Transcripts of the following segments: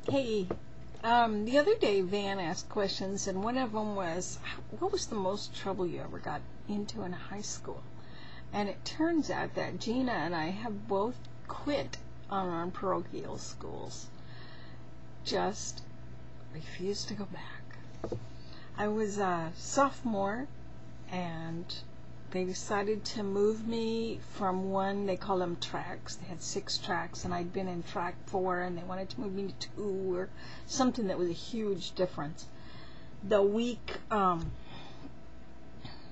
Hey, the other day Van asked questions, and one of them was, what was the most trouble you ever got into in high school? And it turns out that Gina and I have both quit on parochial schools. Just refused to go back. I was a sophomore, and they decided to move me from one, they call them tracks. They had 6 tracks, and I'd been in track 4, and they wanted to move me to 2, or something that was a huge difference. The week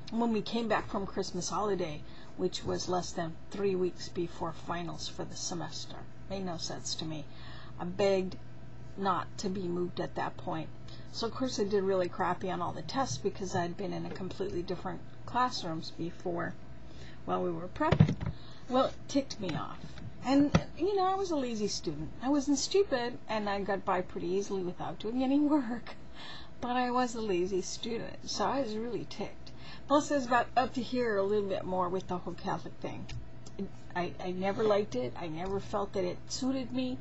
when we came back from Christmas holiday, which was less than 3 weeks before finals for the semester, made no sense to me. I begged not to be moved at that point. So of course I did really crappy on all the tests because I'd been in a completely different classrooms before while we were prepping. Well, it ticked me off. And, I was a lazy student. I wasn't stupid, and I got by pretty easily without doing any work. But I was a lazy student, so I was really ticked. Plus, I was about up to here a little bit more with the whole Catholic thing. I never liked it. I never felt that it suited me.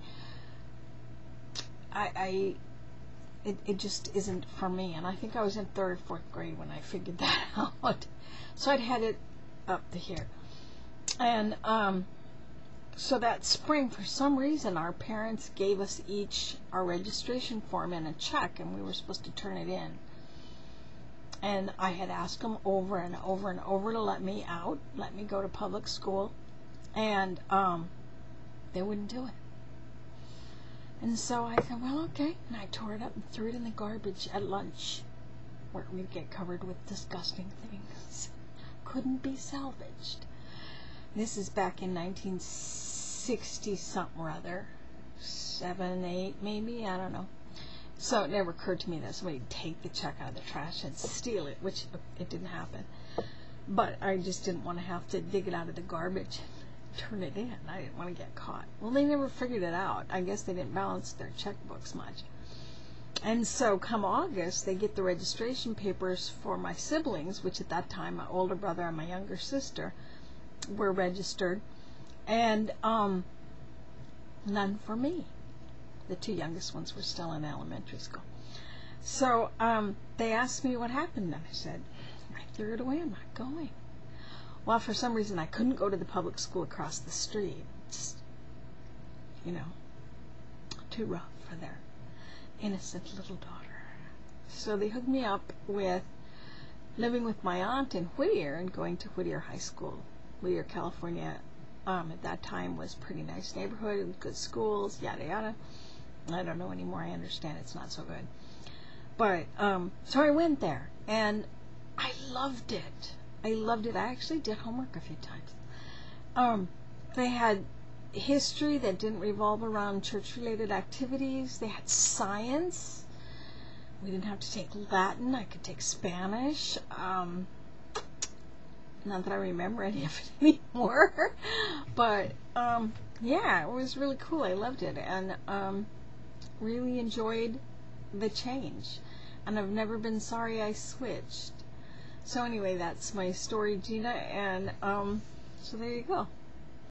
It just isn't for me, and I think I was in 3rd or 4th grade when I figured that out. So I'd had it up to here. And so that spring, for some reason, our parents gave us each our registration form and a check, and we were supposed to turn it in. And I had asked them over and over and over to let me out, let me go to public school, and they wouldn't do it. And so I said, well, okay. And I tore it up and threw it in the garbage at lunch, where it would get covered with disgusting things. Couldn't be salvaged. This is back in 1960-something or other. 7, 8, maybe? I don't know. So it never occurred to me that somebody would take the check out of the trash and steal it, which it didn't happen. But I just didn't want to have to dig it out of the garbage and turn it in. I didn't want to get caught. Well, they never figured it out. I guess they didn't balance their checkbooks much. And so come August, they get the registration papers for my siblings, which at that time, my older brother and my younger sister were registered, and none for me. The 2 youngest ones were still in elementary school. So they asked me what happened, and I said, I threw it away, I'm not going. Well, for some reason, I couldn't go to the public school across the street. Just, too rough for their innocent little daughter. So they hooked me up with living with my aunt in Whittier and going to Whittier High School. Whittier, California, at that time was a pretty nice neighborhood with good schools, yada yada. I don't know anymore. I understand it's not so good. But, so I went there, and I loved it. I loved it. I actually did homework a few times. They had history that didn't revolve around church-related activities. They had science. We didn't have to take Latin. I could take Spanish. Not that I remember any of it anymore. But, yeah, it was really cool. I loved it. And really enjoyed the change. And I've never been sorry I switched. So anyway, that's my story, Gina. And so there you go.